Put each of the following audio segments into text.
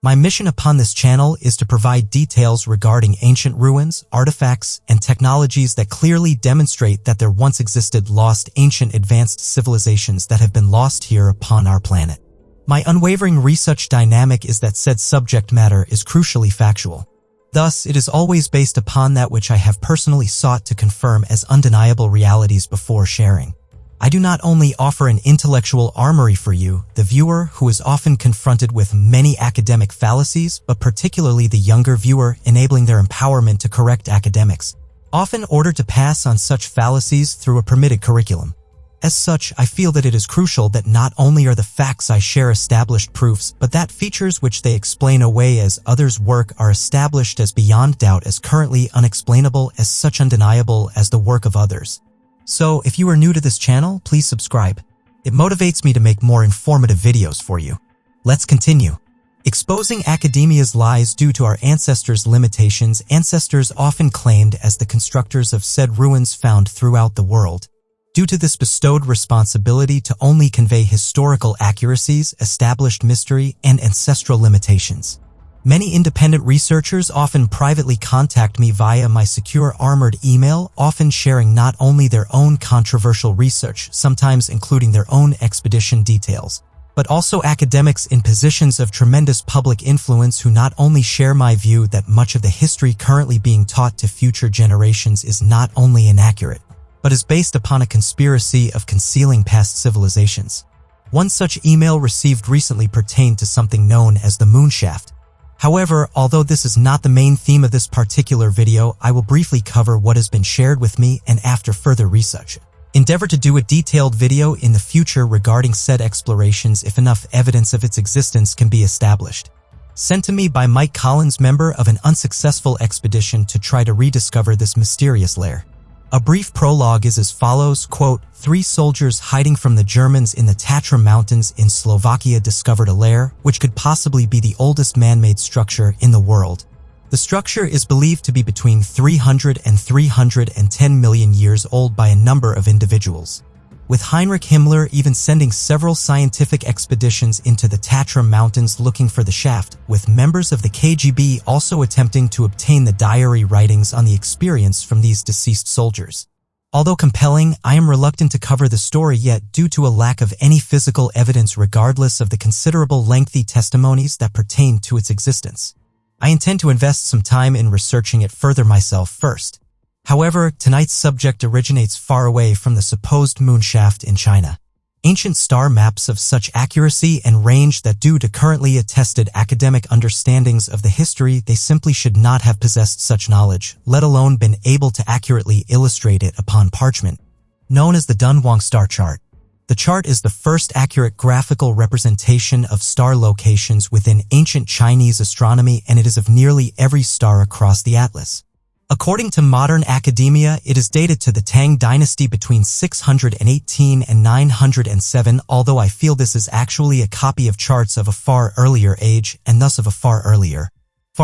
My mission upon this channel is to provide details regarding ancient ruins, artifacts, and technologies that clearly demonstrate that there once existed lost ancient advanced civilizations that have been lost here upon our planet. My unwavering research dynamic is that said subject matter is crucially factual. Thus, it is always based upon that which I have personally sought to confirm as undeniable realities before sharing. I do not only offer an intellectual armory for you, the viewer, who is often confronted with many academic fallacies, but particularly the younger viewer, enabling their empowerment to correct academics, often ordered to pass on such fallacies through a permitted curriculum. As such, I feel that it is crucial that not only are the facts I share established proofs, but that features which they explain away as others' work are established as beyond doubt, as currently unexplainable, as such undeniable as the work of others. So, if you are new to this channel, please subscribe. It motivates me to make more informative videos for you. Let's continue. Exposing academia's lies due to our ancestors' limitations. Ancestors often claimed as the constructors of said ruins found throughout the world. Due to this bestowed responsibility to only convey historical accuracies, established mystery, and ancestral limitations. Many independent researchers often privately contact me via my secure armored email, often sharing not only their own controversial research, sometimes including their own expedition details, but also academics in positions of tremendous public influence who not only share my view that much of the history currently being taught to future generations is not only inaccurate, but is based upon a conspiracy of concealing past civilizations. One such email received recently pertained to something known as the moonshaft. However, although this is not the main theme of this particular video, I will briefly cover what has been shared with me and after further research. Endeavor to do a detailed video in the future regarding said explorations if enough evidence of its existence can be established. Sent to me by Mike Collins, member of an unsuccessful expedition to try to rediscover this mysterious lair. A brief prologue is as follows, quote, 3 soldiers hiding from the Germans in the Tatra Mountains in Slovakia discovered a lair, which could possibly be the oldest man-made structure in the world. The structure is believed to be between 300 and 310 million years old by a number of individuals, with Heinrich Himmler even sending several scientific expeditions into the Tatra Mountains looking for the shaft, with members of the KGB also attempting to obtain the diary writings on the experience from these deceased soldiers. Although compelling, I am reluctant to cover the story yet due to a lack of any physical evidence regardless of the considerable lengthy testimonies that pertain to its existence. I intend to invest some time in researching it further myself first. However, tonight's subject originates far away from the supposed moonshaft in China. Ancient star maps of such accuracy and range that due to currently attested academic understandings of the history, they simply should not have possessed such knowledge, let alone been able to accurately illustrate it upon parchment. Known as the Dunhuang star chart. The chart is the first accurate graphical representation of star locations within ancient Chinese astronomy, and it is of nearly every star across the atlas. According to modern academia, it is dated to the Tang dynasty between 618 and 907, although I feel this is actually a copy of charts of a far earlier age and thus of a far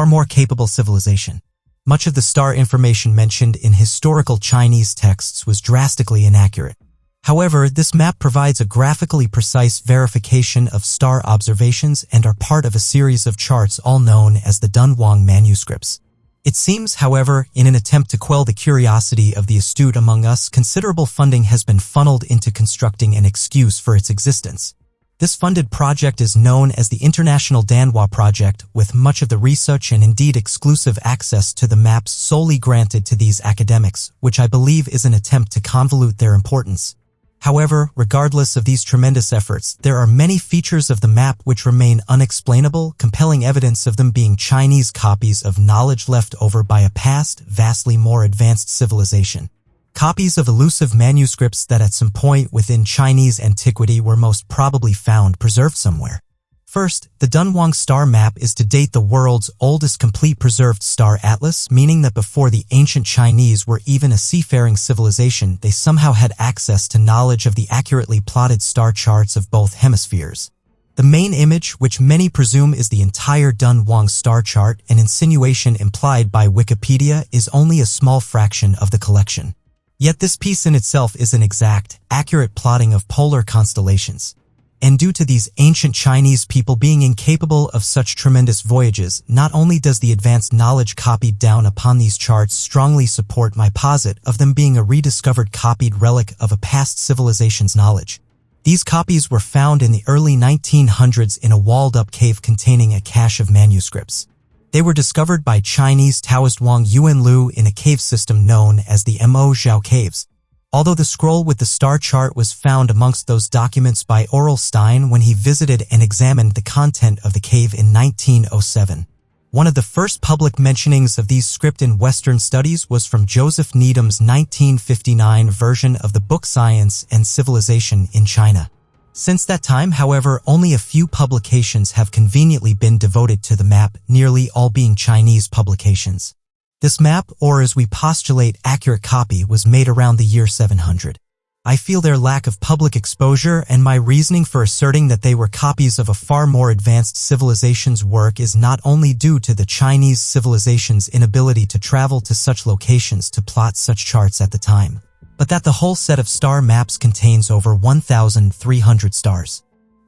more capable civilization. Much of the star information mentioned in historical Chinese texts was drastically inaccurate. However, this map provides a graphically precise verification of star observations and are part of a series of charts all known as the Dunhuang manuscripts. It seems, however, in an attempt to quell the curiosity of the astute among us, considerable funding has been funneled into constructing an excuse for its existence. This funded project is known as the International Danhua Project, with much of the research and indeed exclusive access to the maps solely granted to these academics, which I believe is an attempt to convolute their importance. However, regardless of these tremendous efforts, there are many features of the map which remain unexplainable, compelling evidence of them being Chinese copies of knowledge left over by a past, vastly more advanced civilization. Copies of elusive manuscripts that at some point within Chinese antiquity were most probably found preserved somewhere. First, the Dunhuang star map is to date the world's oldest complete preserved star atlas, meaning that before the ancient Chinese were even a seafaring civilization, they somehow had access to knowledge of the accurately plotted star charts of both hemispheres. The main image, which many presume is the entire Dunhuang star chart, an insinuation implied by Wikipedia, is only a small fraction of the collection. Yet this piece in itself is an exact, accurate plotting of polar constellations. And due to these ancient Chinese people being incapable of such tremendous voyages, not only does the advanced knowledge copied down upon these charts strongly support my posit of them being a rediscovered copied relic of a past civilization's knowledge. These copies were found in the early 1900s in a walled-up cave containing a cache of manuscripts. They were discovered by Chinese Taoist Wang Yuanlu in a cave system known as the Mo Zhao Caves. Although the scroll with the star chart was found amongst those documents by Aurel Stein when he visited and examined the content of the cave in 1907. One of the first public mentionings of these script in Western studies was from Joseph Needham's 1959 version of the book Science and Civilization in China. Since that time, however, only a few publications have conveniently been devoted to the map, nearly all being Chinese publications. This map, or as we postulate, accurate copy, was made around the year 700. I feel their lack of public exposure and my reasoning for asserting that they were copies of a far more advanced civilization's work is not only due to the Chinese civilization's inability to travel to such locations to plot such charts at the time, but that the whole set of star maps contains over 1,300 stars.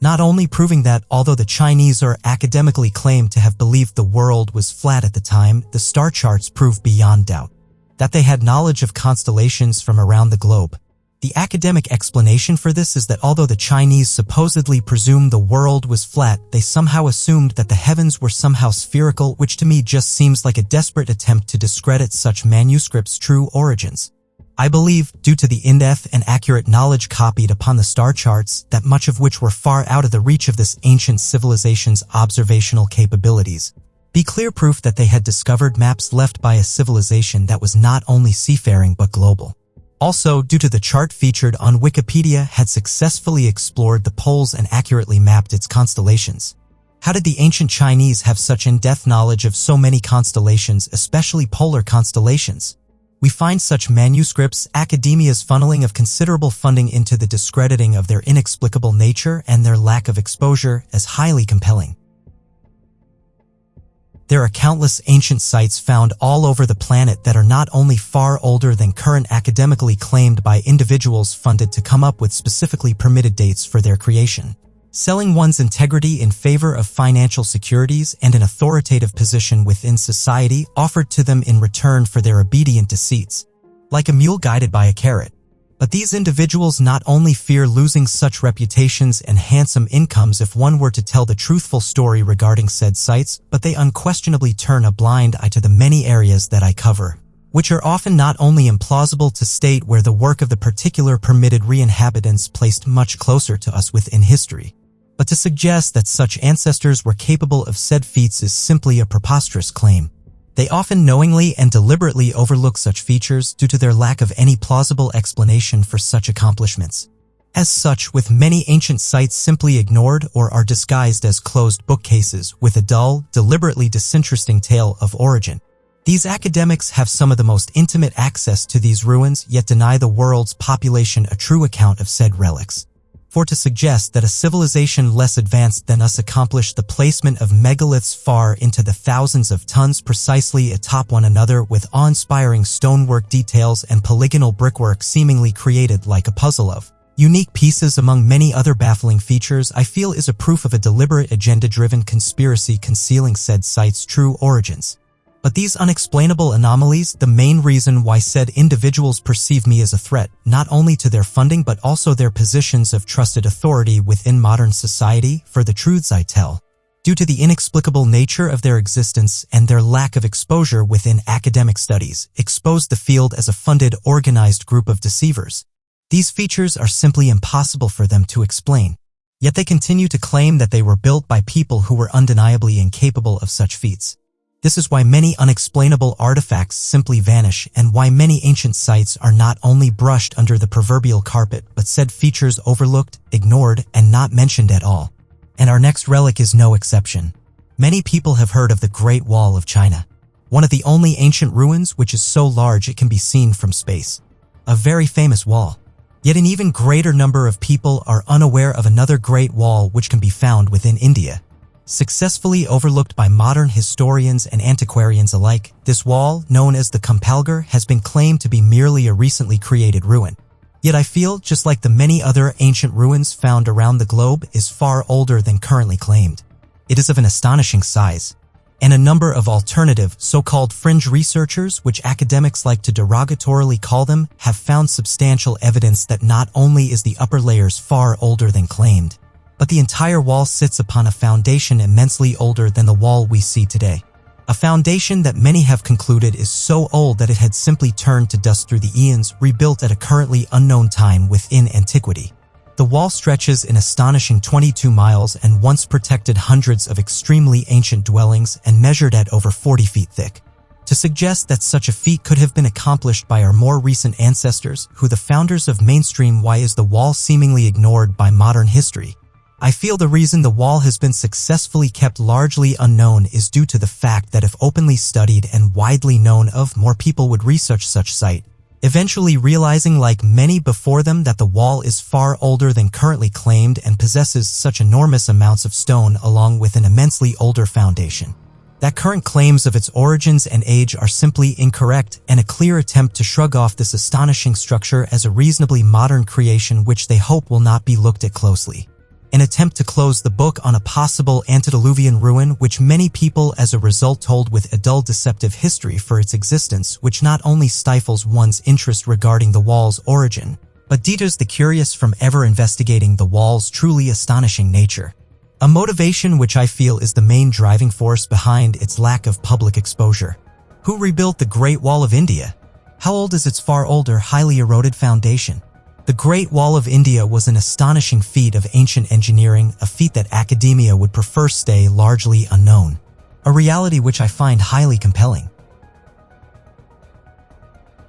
Not only proving that, although the Chinese are academically claimed to have believed the world was flat at the time, the star charts prove beyond doubt that they had knowledge of constellations from around the globe. The academic explanation for this is that although the Chinese supposedly presumed the world was flat, they somehow assumed that the heavens were somehow spherical, which to me just seems like a desperate attempt to discredit such manuscripts' true origins. I believe, due to the in-depth and accurate knowledge copied upon the star charts, that much of which were far out of the reach of this ancient civilization's observational capabilities, be clear proof that they had discovered maps left by a civilization that was not only seafaring but global. Also, due to the chart featured on Wikipedia had successfully explored the poles and accurately mapped its constellations. How did the ancient Chinese have such in-depth knowledge of so many constellations, especially polar constellations? We find such manuscripts, academia's funneling of considerable funding into the discrediting of their inexplicable nature and their lack of exposure as highly compelling. There are countless ancient sites found all over the planet that are not only far older than current academically claimed by individuals funded to come up with specifically permitted dates for their creation, selling one's integrity in favor of financial securities and an authoritative position within society offered to them in return for their obedient deceits, like a mule guided by a carrot. But these individuals not only fear losing such reputations and handsome incomes if one were to tell the truthful story regarding said sites, but they unquestionably turn a blind eye to the many areas that I cover, which are often not only implausible to state where the work of the particular permitted re-inhabitants placed much closer to us within history, but to suggest that such ancestors were capable of said feats is simply a preposterous claim. They often knowingly and deliberately overlook such features due to their lack of any plausible explanation for such accomplishments. As such, with many ancient sites simply ignored or are disguised as closed bookcases with a dull, deliberately disinteresting tale of origin. These academics have some of the most intimate access to these ruins, yet deny the world's population a true account of said relics. For to suggest that a civilization less advanced than us accomplished the placement of megaliths far into the thousands of tons precisely atop one another with awe-inspiring stonework details and polygonal brickwork seemingly created like a puzzle of unique pieces among many other baffling features, I feel is a proof of a deliberate agenda-driven conspiracy concealing said site's true origins. But these unexplainable anomalies, the main reason why said individuals perceive me as a threat, not only to their funding but also their positions of trusted authority within modern society, for the truths I tell, due to the inexplicable nature of their existence and their lack of exposure within academic studies, expose the field as a funded, organized group of deceivers. These features are simply impossible for them to explain. Yet they continue to claim that they were built by people who were undeniably incapable of such feats. This is why many unexplainable artifacts simply vanish and why many ancient sites are not only brushed under the proverbial carpet but said features overlooked, ignored, and not mentioned at all. And our next relic is no exception. Many people have heard of the Great Wall of China, one of the only ancient ruins which is so large it can be seen from space. A very famous wall. Yet an even greater number of people are unaware of another Great Wall which can be found within India. Successfully overlooked by modern historians and antiquarians alike, this wall, known as the Compilation, has been claimed to be merely a recently created ruin. Yet I feel, just like the many other ancient ruins found around the globe, is far older than currently claimed. It is of an astonishing size, and a number of alternative, so-called fringe researchers, which academics like to derogatorily call them, have found substantial evidence that not only is the upper layers far older than claimed, but the entire wall sits upon a foundation immensely older than the wall we see today. A foundation that many have concluded is so old that it had simply turned to dust through the eons, rebuilt at a currently unknown time within antiquity. The wall stretches an astonishing 22 miles and once protected hundreds of extremely ancient dwellings and measured at over 40 feet thick. To suggest that such a feat could have been accomplished by our more recent ancestors, who the founders of mainstream, why is the wall seemingly ignored by modern history? I feel the reason the wall has been successfully kept largely unknown is due to the fact that if openly studied and widely known of, more people would research such site, eventually realizing, like many before them, that the wall is far older than currently claimed and possesses such enormous amounts of stone along with an immensely older foundation, that current claims of its origins and age are simply incorrect, and a clear attempt to shrug off this astonishing structure as a reasonably modern creation which they hope will not be looked at closely. An attempt to close the book on a possible antediluvian ruin which many people as a result told with a dull deceptive history for its existence, which not only stifles one's interest regarding the wall's origin, but deters the curious from ever investigating the wall's truly astonishing nature. A motivation which I feel is the main driving force behind its lack of public exposure. Who rebuilt the Great Wall of India? How old is its far older, highly eroded foundation? The Great Wall of India was an astonishing feat of ancient engineering, a feat that academia would prefer stay largely unknown. A reality which I find highly compelling.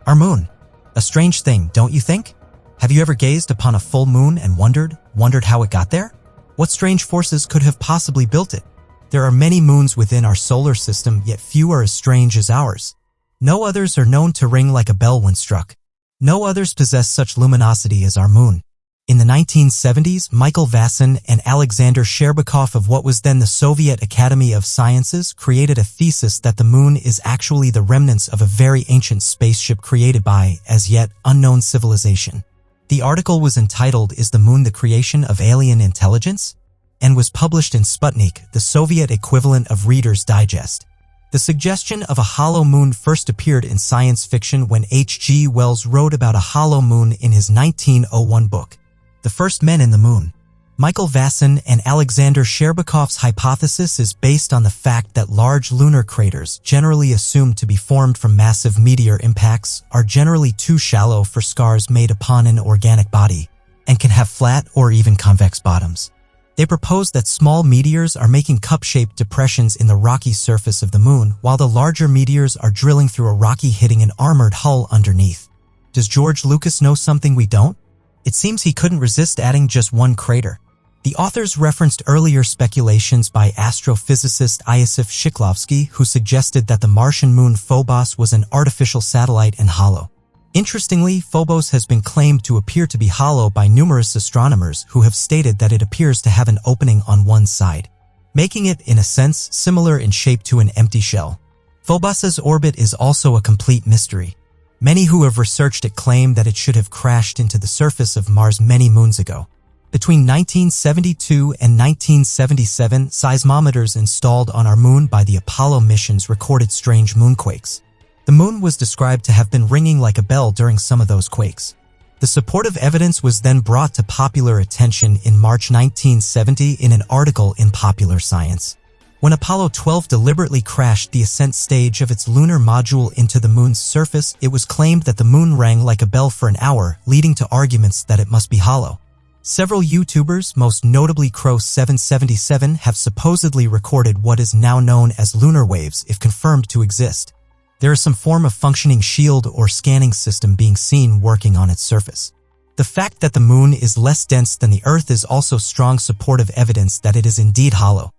Our moon. A strange thing, don't you think? Have you ever gazed upon a full moon and wondered how it got there? What strange forces could have possibly built it? There are many moons within our solar system, yet few are as strange as ours. No others are known to ring like a bell when struck. No others possess such luminosity as our moon. In the 1970s, Michael Vassin and Alexander Sherbakov of what was then the Soviet Academy of Sciences created a thesis that the moon is actually the remnants of a very ancient spaceship created by, as yet, unknown civilization. The article was entitled, "Is the Moon the Creation of Alien Intelligence?" and was published in Sputnik, the Soviet equivalent of Reader's Digest. The suggestion of a hollow moon first appeared in science fiction when H.G. Wells wrote about a hollow moon in his 1901 book, The First Men in the Moon. Michael Vassin and Alexander Sherbakov's hypothesis is based on the fact that large lunar craters, generally assumed to be formed from massive meteor impacts, are generally too shallow for scars made upon an organic body, and can have flat or even convex bottoms. They propose that small meteors are making cup-shaped depressions in the rocky surface of the moon, while the larger meteors are drilling through a rocky, hitting an armored hull underneath. Does George Lucas know something we don't? It seems he couldn't resist adding just one crater. The authors referenced earlier speculations by astrophysicist Iosif Shklovsky, who suggested that the Martian moon Phobos was an artificial satellite and hollow. Interestingly, Phobos has been claimed to appear to be hollow by numerous astronomers who have stated that it appears to have an opening on one side, making it, in a sense, similar in shape to an empty shell. Phobos's orbit is also a complete mystery. Many who have researched it claim that it should have crashed into the surface of Mars many moons ago. Between 1972 and 1977, seismometers installed on our moon by the Apollo missions recorded strange moonquakes. The moon was described to have been ringing like a bell during some of those quakes. The supportive evidence was then brought to popular attention in March 1970 in an article in Popular Science. When Apollo 12 deliberately crashed the ascent stage of its lunar module into the moon's surface, it was claimed that the moon rang like a bell for an hour, leading to arguments that it must be hollow. Several YouTubers, most notably Crow777, have supposedly recorded what is now known as lunar waves if confirmed to exist. There is some form of functioning shield or scanning system being seen working on its surface. The fact that the moon is less dense than the Earth is also strong supportive evidence that it is indeed hollow.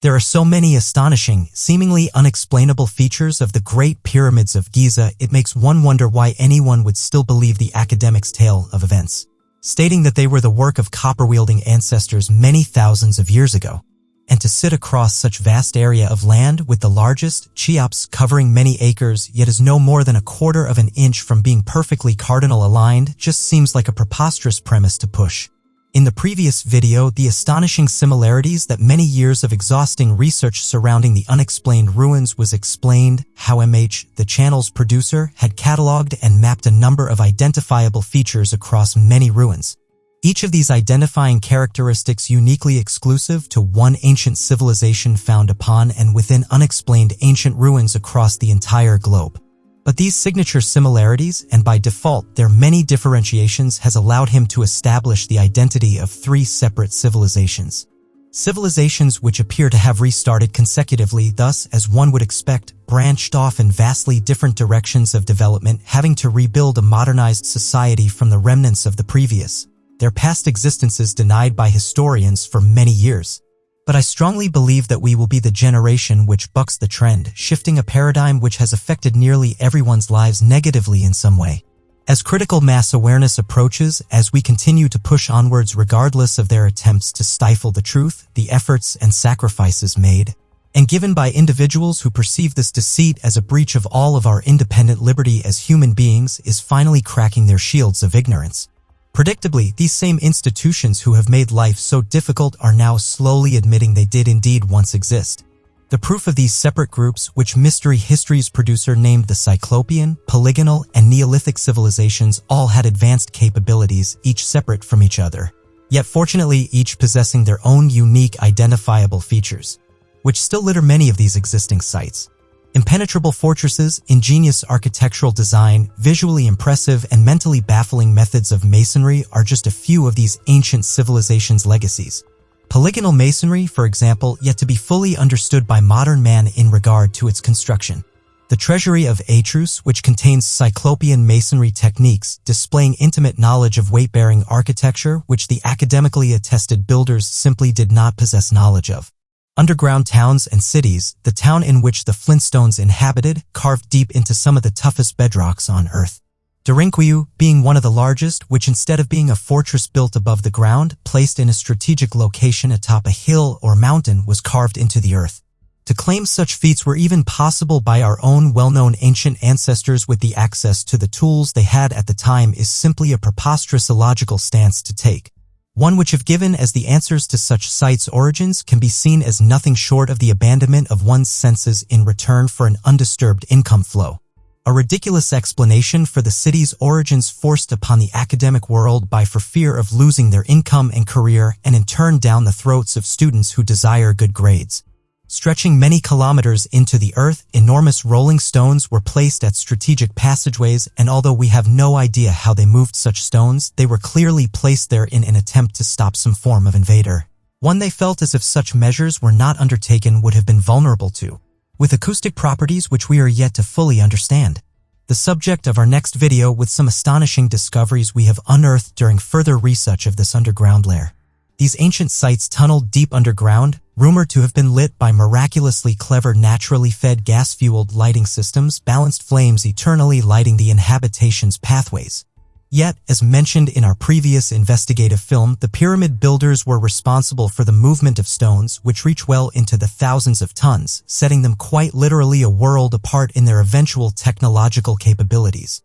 There are so many astonishing, seemingly unexplainable features of the Great Pyramids of Giza, it makes one wonder why anyone would still believe the academic's tale of events, stating that they were the work of copper-wielding ancestors many thousands of years ago. and to sit across such vast area of land with the largest, Cheops covering many acres yet is no more than a quarter of an inch from being perfectly cardinal aligned just seems like a preposterous premise to push. In the previous video, the astonishing similarities that many years of exhausting research surrounding the unexplained ruins was explained, how MH, the channel's producer, had cataloged and mapped a number of identifiable features across many ruins. Each of these identifying characteristics uniquely exclusive to one ancient civilization found upon and within unexplained ancient ruins across the entire globe. But these signature similarities, and by default their many differentiations, has allowed him to establish the identity of three separate civilizations. Civilizations which appear to have restarted consecutively, thus, as one would expect, branched off in vastly different directions of development, having to rebuild a modernized society from the remnants of the previous, their past existences denied by historians for many years. But I strongly believe that we will be the generation which bucks the trend, shifting a paradigm which has affected nearly everyone's lives negatively in some way. As critical mass awareness approaches, as we continue to push onwards regardless of their attempts to stifle the truth, the efforts and sacrifices made and given by individuals who perceive this deceit as a breach of all of our independent liberty as human beings, is finally cracking their shields of ignorance. Predictably, these same institutions who have made life so difficult are now slowly admitting they did indeed once exist. The proof of these separate groups, which Mystery History's producer named the Cyclopean, Polygonal, and Neolithic civilizations, all had advanced capabilities, each separate from each other, yet fortunately each possessing their own unique identifiable features, which still litter many of these existing sites. Impenetrable fortresses, ingenious architectural design, visually impressive and mentally baffling methods of masonry are just a few of these ancient civilizations' legacies. Polygonal masonry, for example, yet to be fully understood by modern man in regard to its construction. The treasury of Atrus, which contains Cyclopean masonry techniques, displaying intimate knowledge of weight-bearing architecture which the academically attested builders simply did not possess knowledge of. Underground towns and cities, the town in which the Flintstones inhabited, carved deep into some of the toughest bedrocks on Earth. Derinquiu, being one of the largest, which instead of being a fortress built above the ground, placed in a strategic location atop a hill or mountain, was carved into the earth. To claim such feats were even possible by our own well-known ancient ancestors with the access to the tools they had at the time is simply a preposterous illogical stance to take. One which, if given as the answers to such sites' origins, can be seen as nothing short of the abandonment of one's senses in return for an undisturbed income flow. A ridiculous explanation for the city's origins forced upon the academic world for fear of losing their income and career, and in turn down the throats of students who desire good grades. Stretching many kilometers into the earth, enormous rolling stones were placed at strategic passageways, and although we have no idea how they moved such stones, they were clearly placed there in an attempt to stop some form of invader. One they felt as if such measures were not undertaken would have been vulnerable to, with acoustic properties which we are yet to fully understand. The subject of our next video, with some astonishing discoveries we have unearthed during further research of this underground lair. These ancient sites tunneled deep underground, rumored to have been lit by miraculously clever naturally fed gas-fueled lighting systems, balanced flames eternally lighting the inhabitation's pathways. Yet, as mentioned in our previous investigative film, the pyramid builders were responsible for the movement of stones, which reach well into the thousands of tons, setting them quite literally a world apart in their eventual technological capabilities.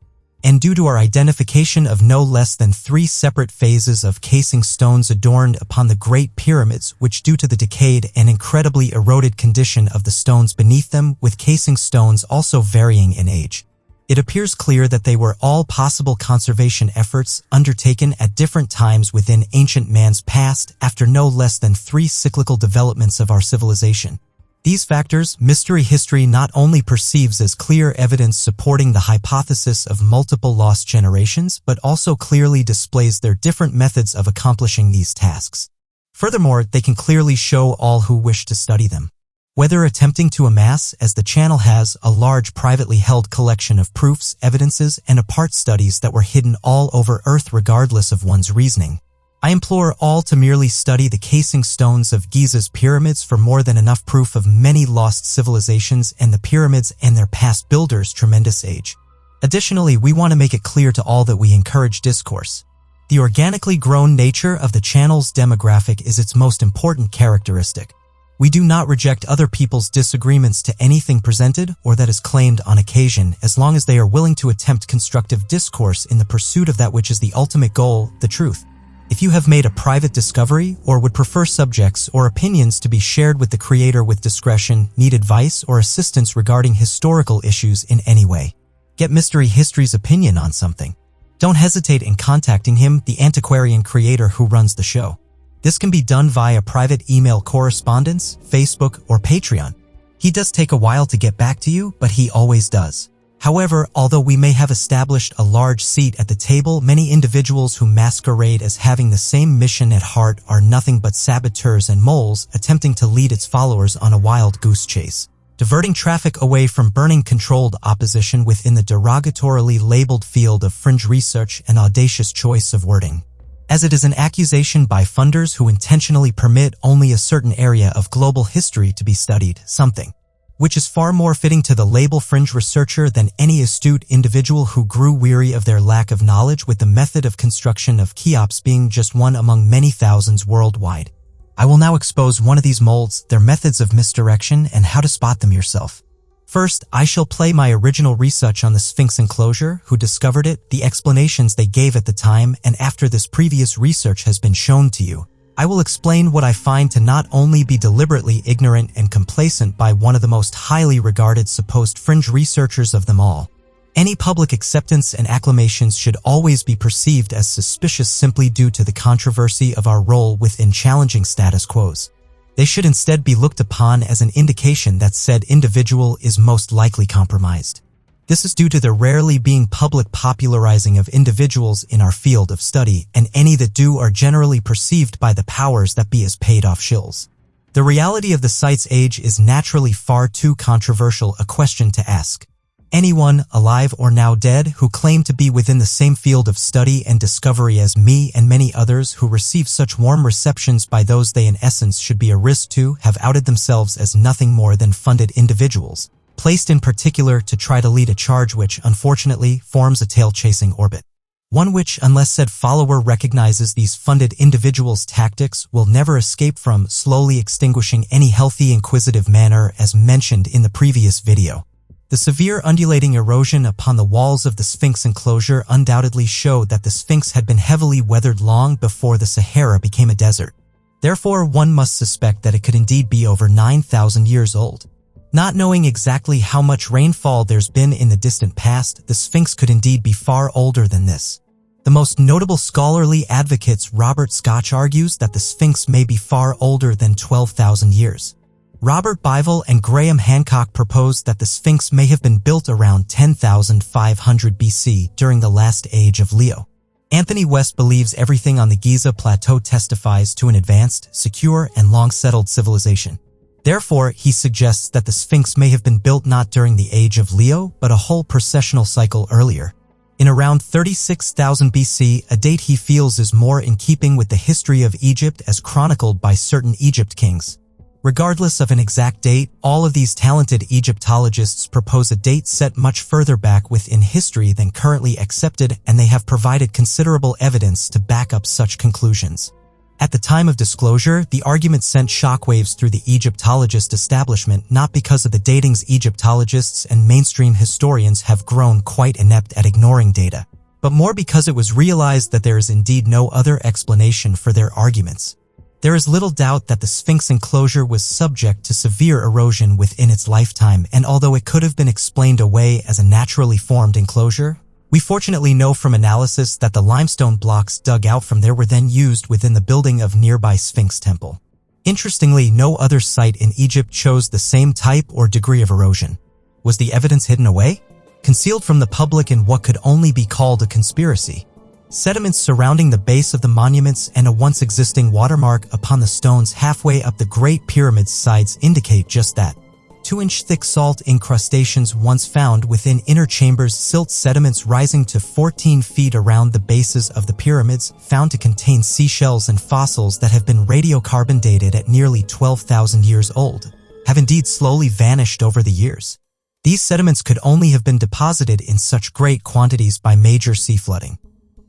And due to our identification of no less than 3 separate phases of casing stones adorned upon the Great Pyramids, which due to the decayed and incredibly eroded condition of the stones beneath them, with casing stones also varying in age, it appears clear that they were all possible conservation efforts undertaken at different times within ancient man's past after no less than 3 cyclical developments of our civilization. These factors, Mystery History not only perceives as clear evidence supporting the hypothesis of multiple lost generations, but also clearly displays their different methods of accomplishing these tasks. Furthermore, they can clearly show all who wish to study them. Whether attempting to amass, as the channel has, a large privately held collection of proofs, evidences, and apart studies that were hidden all over Earth regardless of one's reasoning, I implore all to merely study the casing stones of Giza's pyramids for more than enough proof of many lost civilizations and the pyramids and their past builders' tremendous age. Additionally, we want to make it clear to all that we encourage discourse. The organically grown nature of the channel's demographic is its most important characteristic. We do not reject other people's disagreements to anything presented or that is claimed on occasion, as long as they are willing to attempt constructive discourse in the pursuit of that which is the ultimate goal, the truth. If you have made a private discovery or would prefer subjects or opinions to be shared with the creator with discretion, need advice or assistance regarding historical issues in any way, get Mystery History's opinion on something, don't hesitate in contacting him, the antiquarian creator who runs the show. This can be done via private email correspondence, Facebook, or Patreon. He does take a while to get back to you, but he always does. However, although we may have established a large seat at the table, many individuals who masquerade as having the same mission at heart are nothing but saboteurs and moles attempting to lead its followers on a wild goose chase, diverting traffic away from burning controlled opposition within the derogatorily labeled field of fringe research and audacious choice of wording, as it is an accusation by funders who intentionally permit only a certain area of global history to be studied, something which is far more fitting to the label fringe researcher than any astute individual who grew weary of their lack of knowledge, with the method of construction of Cheops being just one among many thousands worldwide. I will now expose one of these molds, their methods of misdirection, and how to spot them yourself. First, I shall play my original research on the Sphinx enclosure, who discovered it, the explanations they gave at the time, and after this previous research has been shown to you, I will explain what I find to not only be deliberately ignorant and complacent by one of the most highly regarded supposed fringe researchers of them all. Any public acceptance and acclamations should always be perceived as suspicious simply due to the controversy of our role within challenging status quos. They should instead be looked upon as an indication that said individual is most likely compromised. This is due to the rarely being public popularizing of individuals in our field of study, and any that do are generally perceived by the powers that be as paid-off shills. The reality of the site's age is naturally far too controversial a question to ask. Anyone, alive or now dead, who claim to be within the same field of study and discovery as me and many others who receive such warm receptions by those they in essence should be a risk to, have outed themselves as nothing more than funded individuals, placed in particular to try to lead a charge which, unfortunately, forms a tail-chasing orbit. One which, unless said follower recognizes these funded individuals' tactics, will never escape from slowly extinguishing any healthy inquisitive manner as mentioned in the previous video. The severe undulating erosion upon the walls of the Sphinx enclosure undoubtedly showed that the Sphinx had been heavily weathered long before the Sahara became a desert. Therefore, one must suspect that it could indeed be over 9,000 years old. Not knowing exactly how much rainfall there's been in the distant past, the Sphinx could indeed be far older than this. The most notable scholarly advocates Robert Scotch argues that the Sphinx may be far older than 12,000 years. Robert Bivell and Graham Hancock proposed that the Sphinx may have been built around 10,500 BC during the last age of Leo. Anthony West believes everything on the Giza Plateau testifies to an advanced, secure, and long-settled civilization. Therefore, he suggests that the Sphinx may have been built not during the age of Leo, but a whole precessional cycle earlier, in around 36,000 BC, a date he feels is more in keeping with the history of Egypt as chronicled by certain Egypt kings. Regardless of an exact date, all of these talented Egyptologists propose a date set much further back within history than currently accepted, and they have provided considerable evidence to back up such conclusions. At the time of disclosure, the argument sent shockwaves through the Egyptologist establishment, not because of the datings Egyptologists and mainstream historians have grown quite inept at ignoring data, but more because it was realized that there is indeed no other explanation for their arguments. There is little doubt that the Sphinx enclosure was subject to severe erosion within its lifetime, and although it could have been explained away as a naturally formed enclosure, we fortunately know from analysis that the limestone blocks dug out from there were then used within the building of nearby Sphinx Temple. Interestingly, no other site in Egypt shows the same type or degree of erosion. Was the evidence hidden away? Concealed from the public in what could only be called a conspiracy? Sediments surrounding the base of the monuments and a once existing watermark upon the stones halfway up the Great Pyramid's sides indicate just that. 2-inch thick salt incrustations once found within inner chambers, silt sediments rising to 14 feet around the bases of the pyramids, found to contain seashells and fossils that have been radiocarbon dated at nearly 12,000 years old, have indeed slowly vanished over the years. These sediments could only have been deposited in such great quantities by major sea flooding.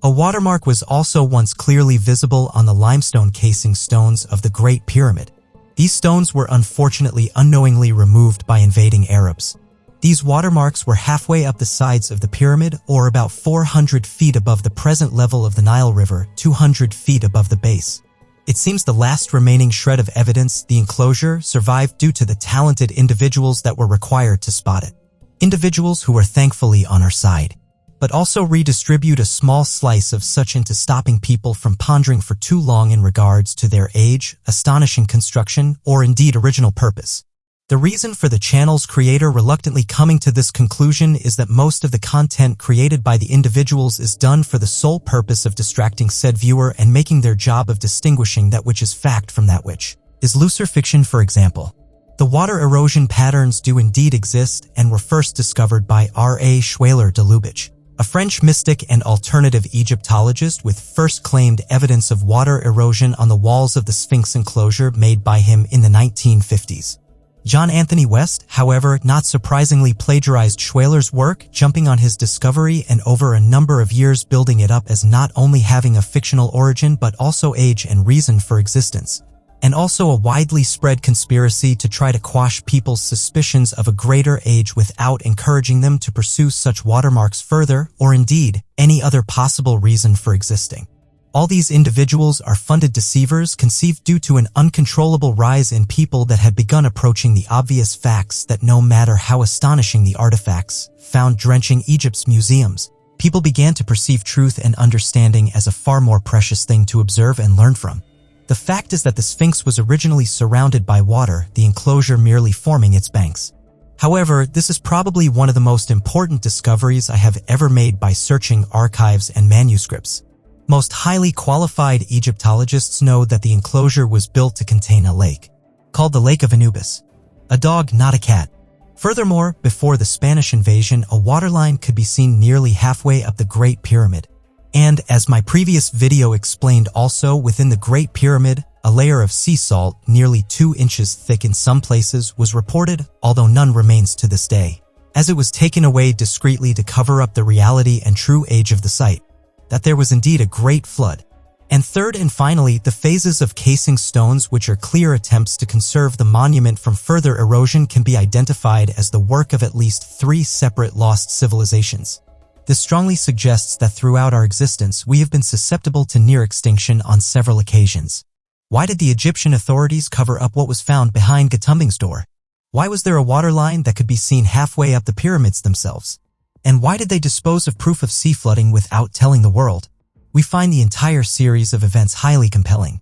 A watermark was also once clearly visible on the limestone casing stones of the Great Pyramid. These stones were unfortunately unknowingly removed by invading Arabs. These watermarks were halfway up the sides of the pyramid, or about 400 feet above the present level of the Nile River, 200 feet above the base. It seems the last remaining shred of evidence, the enclosure, survived due to the talented individuals that were required to spot it. Individuals who were thankfully on our side, but also redistribute a small slice of such into stopping people from pondering for too long in regards to their age, astonishing construction, or indeed original purpose. The reason for the channel's creator reluctantly coming to this conclusion is that most of the content created by the individuals is done for the sole purpose of distracting said viewer and making their job of distinguishing that which is fact from that which is looser fiction. For example, the water erosion patterns do indeed exist and were first discovered by R.A. Schwaler de Lubitsch, a French mystic and alternative Egyptologist, with first claimed evidence of water erosion on the walls of the Sphinx enclosure made by him in the 1950s. John Anthony West, however, not surprisingly plagiarized Schwaler's work, jumping on his discovery and over a number of years building it up as not only having a fictional origin but also age and reason for existence, and also a widely spread conspiracy to try to quash people's suspicions of a greater age without encouraging them to pursue such watermarks further, or indeed, any other possible reason for existing. All these individuals are funded deceivers conceived due to an uncontrollable rise in people that had begun approaching the obvious facts that no matter how astonishing the artifacts found drenching Egypt's museums, people began to perceive truth and understanding as a far more precious thing to observe and learn from. The fact is that the Sphinx was originally surrounded by water, the enclosure merely forming its banks. However, this is probably one of the most important discoveries I have ever made by searching archives and manuscripts. Most highly qualified Egyptologists know that the enclosure was built to contain a lake, called the Lake of Anubis. A dog, not a cat. Furthermore, before the Spanish invasion, a waterline could be seen nearly halfway up the Great Pyramid. And, as my previous video explained, also within the Great Pyramid, a layer of sea salt, nearly 2 inches thick in some places, was reported, although none remains to this day, as it was taken away discreetly to cover up the reality and true age of the site, that there was indeed a great flood. And third and finally, the phases of casing stones, which are clear attempts to conserve the monument from further erosion, can be identified as the work of at least 3 separate lost civilizations. This strongly suggests that throughout our existence we have been susceptible to near extinction on several occasions. Why did the Egyptian authorities cover up what was found behind Gatumbing's door? Why was there a waterline that could be seen halfway up the pyramids themselves? And why did they dispose of proof of sea flooding without telling the world? We find the entire series of events highly compelling.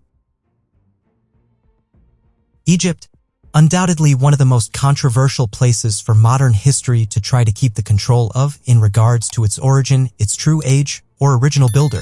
Egypt, undoubtedly one of the most controversial places for modern history to try to keep the control of in regards to its origin, its true age, or original builder.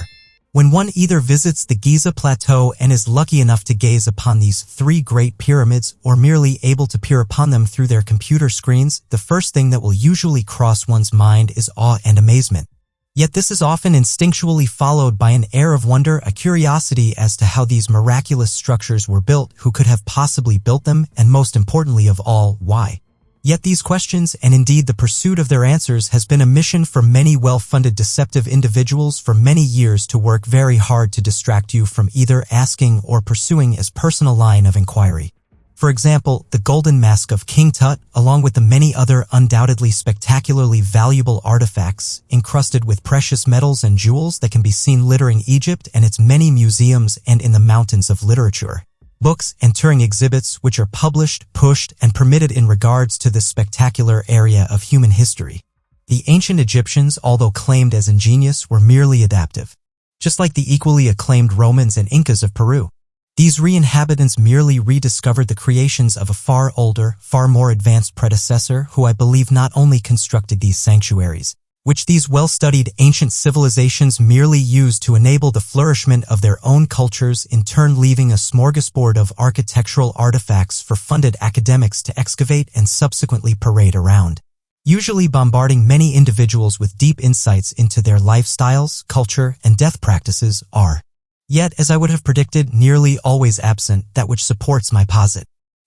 When one either visits the Giza Plateau and is lucky enough to gaze upon these 3 great pyramids, or merely able to peer upon them through their computer screens, the first thing that will usually cross one's mind is awe and amazement. Yet this is often instinctually followed by an air of wonder, a curiosity as to how these miraculous structures were built, who could have possibly built them, and most importantly of all, why. Yet these questions, and indeed the pursuit of their answers, has been a mission for many well-funded deceptive individuals for many years to work very hard to distract you from either asking or pursuing as personal line of inquiry. For example, the Golden Mask of King Tut, along with the many other undoubtedly spectacularly valuable artifacts encrusted with precious metals and jewels that can be seen littering Egypt and its many museums and in the mountains of literature, books, and touring exhibits which are published, pushed, and permitted in regards to this spectacular area of human history. The ancient Egyptians, although claimed as ingenious, were merely adaptive. Just like the equally acclaimed Romans and Incas of Peru. These re-inhabitants merely rediscovered the creations of a far older, far more advanced predecessor who I believe not only constructed these sanctuaries, which these well-studied ancient civilizations merely used to enable the flourishment of their own cultures, in turn leaving a smorgasbord of architectural artifacts for funded academics to excavate and subsequently parade around, usually bombarding many individuals with deep insights into their lifestyles, culture, and death practices are. Yet, as I would have predicted, nearly always absent that which supports my posit.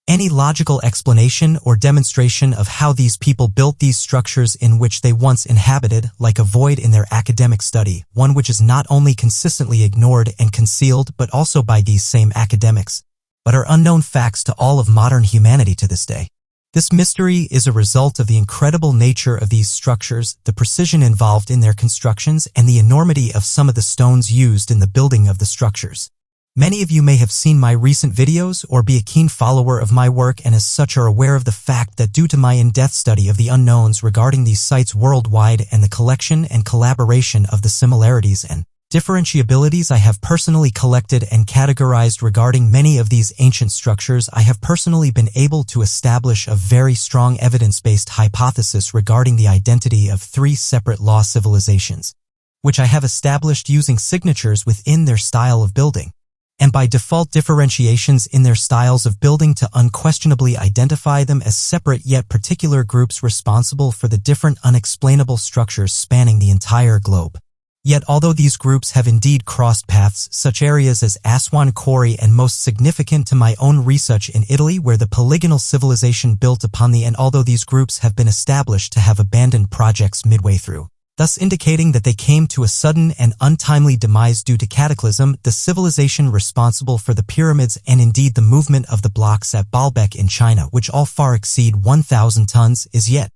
Any logical explanation or demonstration of how these people built these structures in which they once inhabited, like a void in their academic study, one which is not only consistently ignored and concealed but also by these same academics. but are unknown facts to all of modern humanity to this day. This mystery is a result of the incredible nature of these structures, the precision involved in their constructions, and the enormity of some of the stones used in the building of the structures. Many of you may have seen my recent videos or be a keen follower of my work and as such are aware of the fact that due to my in-depth study of the unknowns regarding these sites worldwide and the collection and collaboration of the similarities and differentiabilities I have personally collected and categorized regarding many of these ancient structures, I have personally been able to establish a very strong evidence-based hypothesis regarding the identity of 3 separate lost civilizations, which I have established using signatures within their style of building, and by default differentiations in their styles of building to unquestionably identify them as separate yet particular groups responsible for the different unexplainable structures spanning the entire globe. Yet although these groups have indeed crossed paths, such areas as Aswan Quarry and most significant to my own research in Italy where the polygonal civilization built upon the and although these groups have been established to have abandoned projects midway through, thus indicating that they came to a sudden and untimely demise due to cataclysm, the civilization responsible for the pyramids and indeed the movement of the blocks at Baalbek in China, which all far exceed 1,000 tons, is yet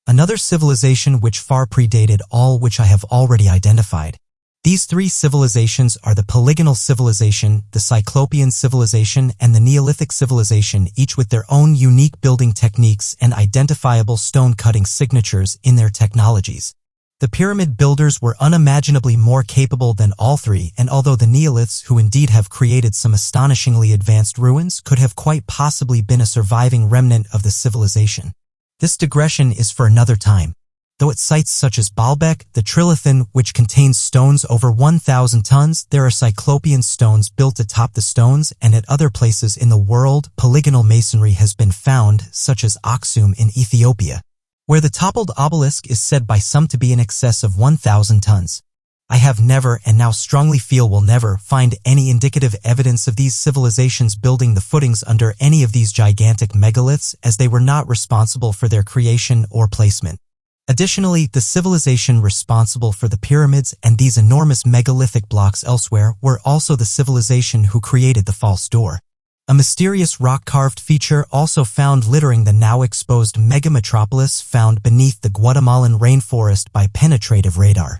another civilization which far predated all which I have already identified. These 3 civilizations are the polygonal civilization, the Cyclopean civilization, and the Neolithic civilization, each with their own unique building techniques and identifiable stone-cutting signatures in their technologies. The pyramid builders were unimaginably more capable than all 3, and although the Neoliths, who indeed have created some astonishingly advanced ruins, could have quite possibly been a surviving remnant of the civilization. This digression is for another time. Though at sites such as Baalbek, the Trilithon, which contains stones over 1,000 tons, there are Cyclopean stones built atop the stones, and at other places in the world, polygonal masonry has been found, such as Aksum in Ethiopia, where the toppled obelisk is said by some to be in excess of 1,000 tons. I have never, and now strongly feel will never, find any indicative evidence of these civilizations building the footings under any of these gigantic megaliths, as they were not responsible for their creation or placement. Additionally, the civilization responsible for the pyramids and these enormous megalithic blocks elsewhere were also the civilization who created the false door, a mysterious rock-carved feature also found littering the now exposed mega-metropolis found beneath the Guatemalan rainforest by penetrative radar.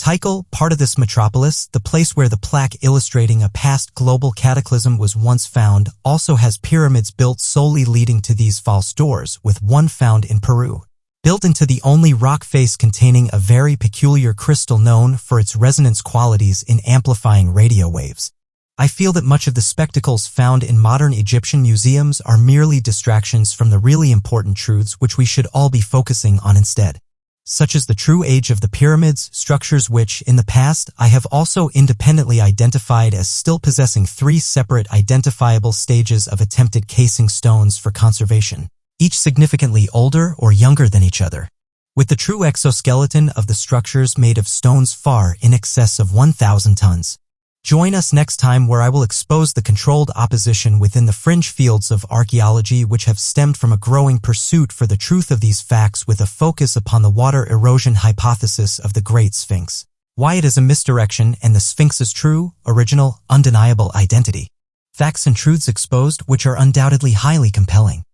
Tikal, part of this metropolis, the place where the plaque illustrating a past global cataclysm was once found, also has pyramids built solely leading to these false doors, with one found in Peru, built into the only rock face containing a very peculiar crystal known for its resonance qualities in amplifying radio waves. I feel that much of the spectacles found in modern Egyptian museums are merely distractions from the really important truths which we should all be focusing on instead, such as the true age of the pyramids, structures which, in the past, I have also independently identified as still possessing 3 separate identifiable stages of attempted casing stones for conservation, each significantly older or younger than each other, with the true exoskeleton of the structures made of stones far in excess of 1,000 tons. Join us next time where I will expose the controlled opposition within the fringe fields of archaeology which have stemmed from a growing pursuit for the truth of these facts with a focus upon the water erosion hypothesis of the Great Sphinx, why it is a misdirection and the Sphinx's true, original, undeniable identity. Facts and truths exposed which are undoubtedly highly compelling.